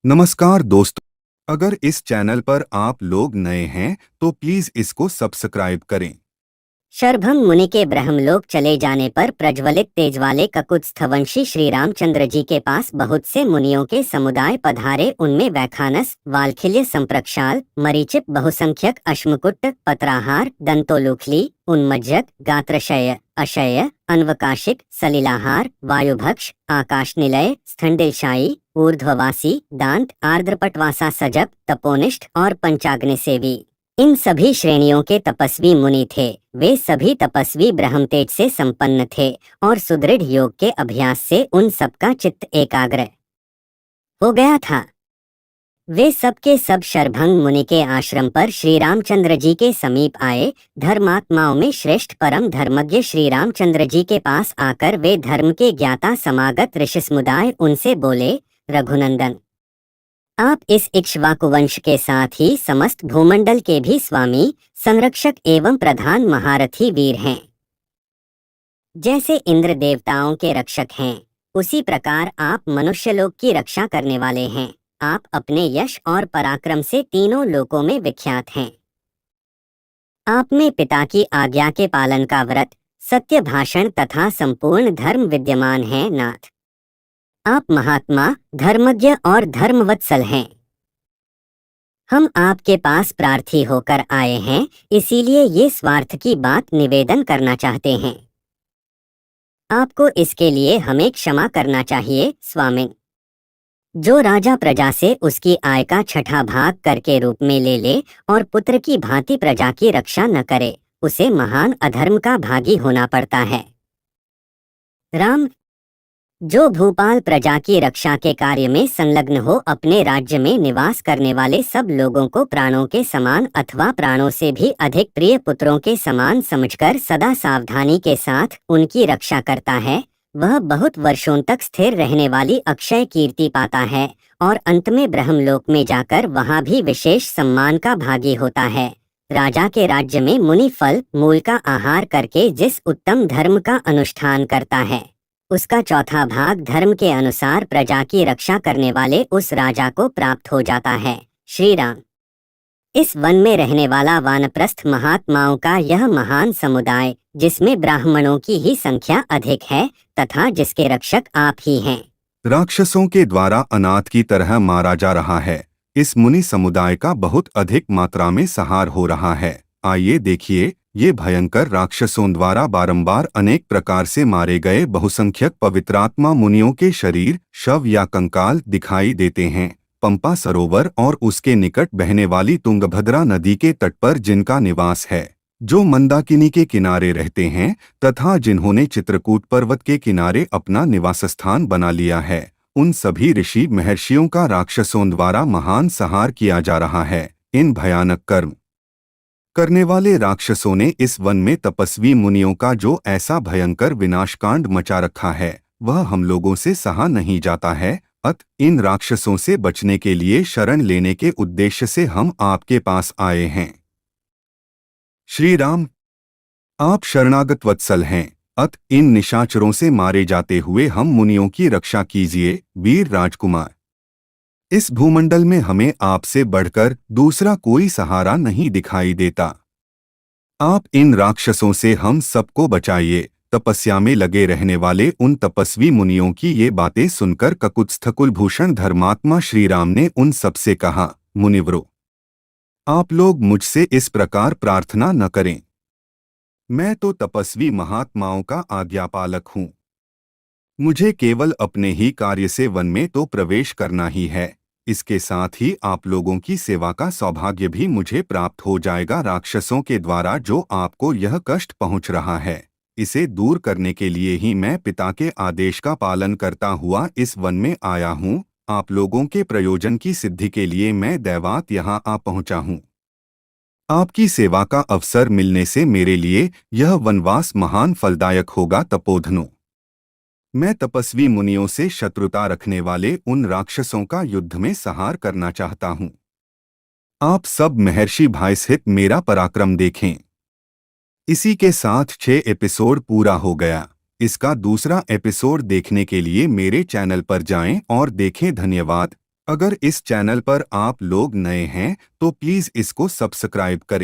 नमस्कार दोस्तों। अगर इस चैनल पर आप लोग नए हैं तो प्लीज इसको सब्सक्राइब करें। शरभंग मुनि के ब्रह्मलोक चले जाने पर प्रज्वलित तेज वाले ककुत्स्थवंशी श्री रामचंद्र जी के पास बहुत से मुनियों के समुदाय पधारे। उनमें वैखानस, वाल्खिल्य, संप्रक्षाल, मरीचिप, बहुसंख्यक, अश्मकुट्ट, पत्राहार, दंतोलूखली, उन्मज्जक, गात्रशय, अशय, अन्वकाशिक, सलिलाहार, वायुभक्ष, आकाश निलय, स्थंडिलशायी, ऊर्ध्ववासी, दांत, आर्द्रपटवासा, सजप, तपोनिष्ठ और पंचाग्नि सेवी, इन सभी श्रेणियों के तपस्वी मुनि थे। वे सभी तपस्वी ब्रह्मतेज से संपन्न थे और सुदृढ़ योग के अभ्यास से उन सबका चित्त एकाग्र हो गया था। वे सब के सब शरभंग मुनि के आश्रम पर श्री रामचंद्र जी के समीप आए। धर्मात्माओं में श्रेष्ठ परम धर्मज्ञ श्री रामचंद्र जी के पास आकर वे धर्म के ज्ञाता समागत ऋषि समुदाय उनसे बोले, रघुनंदन, आप इस इक्ष्वाकुवंश के साथ ही समस्त भूमंडल के भी स्वामी, संरक्षक एवं प्रधान महारथी वीर हैं। जैसे इंद्र देवताओं के रक्षक हैं, उसी प्रकार आप मनुष्यलोक की रक्षा करने वाले हैं। आप अपने यश और पराक्रम से तीनों लोकों में विख्यात हैं। आप में पिता की आज्ञा के पालन का व्रत, सत्य भाषण तथा संपूर्ण धर्म विद्यमान है। नाथ, आप महात्मा, धर्मज्ञ और धर्मवत्सल हैं। हम आपके पास प्रार्थी होकर आए हैं, इसीलिए ये स्वार्थ की बात निवेदन करना चाहते हैं। आपको इसके लिए हमें क्षमा करना चाहिए स्वामिन। जो राजा प्रजा से उसकी आय का छठा भाग कर के रूप में ले ले और पुत्र की भांति प्रजा की रक्षा न करे, उसे महान अधर्म का भागी होना पड़ता है। राम, जो भूपाल प्रजा की रक्षा के कार्य में संलग्न हो, अपने राज्य में निवास करने वाले सब लोगों को प्राणों के समान अथवा प्राणों से भी अधिक प्रिय पुत्रों के समान समझकर सदा सावधानी के साथ उनकी रक्षा करता है, वह बहुत वर्षों तक स्थिर रहने वाली अक्षय कीर्ति पाता है और अंत में ब्रह्मलोक में जाकर वहां भी विशेष सम्मान का भागी होता है। राजा के राज्य में मुनि फल मूल का आहार करके जिस उत्तम धर्म का अनुष्ठान करता है, उसका चौथा भाग धर्म के अनुसार प्रजा की रक्षा करने वाले उस राजा को प्राप्त हो जाता है। श्री राम, इस वन में रहने वाला वानप्रस्थ महात्माओं का यह महान समुदाय, जिसमें ब्राह्मणों की ही संख्या अधिक है तथा जिसके रक्षक आप ही हैं, राक्षसों के द्वारा अनाथ की तरह मारा जा रहा है। इस मुनि समुदाय का बहुत अधिक मात्रा में संहार हो रहा है। आइए देखिए, ये भयंकर राक्षसों द्वारा बारंबार अनेक प्रकार से मारे गए बहुसंख्यक पवित्रात्मा मुनियों के शरीर, शव या कंकाल दिखाई देते हैं। पंपा सरोवर और उसके निकट बहने वाली तुंगभद्रा नदी के तट पर जिनका निवास है, जो मंदाकिनी के किनारे रहते हैं तथा जिन्होंने चित्रकूट पर्वत के किनारे अपना निवास स्थान बना लिया है, उन सभी ऋषि महर्षियों का राक्षसों द्वारा महान संहार किया जा रहा है। इन भयानक कर्म करने वाले राक्षसों ने इस वन में तपस्वी मुनियों का जो ऐसा भयंकर विनाशकांड मचा रखा है, वह हम लोगों से सहा नहीं जाता है। इन राक्षसों से बचने के लिए शरण लेने के उद्देश्य से हम आपके पास आए हैं। श्री राम, आप शरणागत वत्सल हैं। इन निशाचरों से मारे जाते हुए हम मुनियों की रक्षा कीजिए। वीर राजकुमार, इस भूमंडल में हमें आपसे बढ़कर दूसरा कोई सहारा नहीं दिखाई देता। आप इन राक्षसों से हम सबको बचाइए। तपस्या में लगे रहने वाले उन तपस्वी मुनियों की ये बातें सुनकर ककुत्स्थ कुलभूषण धर्मात्मा श्री राम ने उन सबसे कहा, मुनिवरो, आप लोग मुझसे इस प्रकार प्रार्थना न करें। मैं तो तपस्वी महात्माओं का आज्ञापालक हूँ। मुझे केवल अपने ही कार्य से वन में तो प्रवेश करना ही है। इसके साथ ही आप लोगों की सेवा का सौभाग्य भी मुझे प्राप्त हो जाएगा। राक्षसों के द्वारा जो आपको यह कष्ट पहुंच रहा है, इसे दूर करने के लिए ही मैं पिता के आदेश का पालन करता हुआ इस वन में आया हूँ। आप लोगों के प्रयोजन की सिद्धि के लिए मैं दैवात यहाँ आ पहुँचा हूँ। आपकी सेवा का अवसर मिलने से मेरे लिए यह वनवास महान फलदायक होगा। तपोधनो, मैं तपस्वी मुनियों से शत्रुता रखने वाले उन राक्षसों का युद्ध में संहार करना चाहता हूँ। आप सब महर्षि भाई सहित मेरा पराक्रम देखें। इसी के साथ 6 एपिसोड पूरा हो गया। इसका दूसरा एपिसोड देखने के लिए मेरे चैनल पर जाएं और देखें। धन्यवाद। अगर इस चैनल पर आप लोग नए हैं तो प्लीज इसको सब्सक्राइब करें।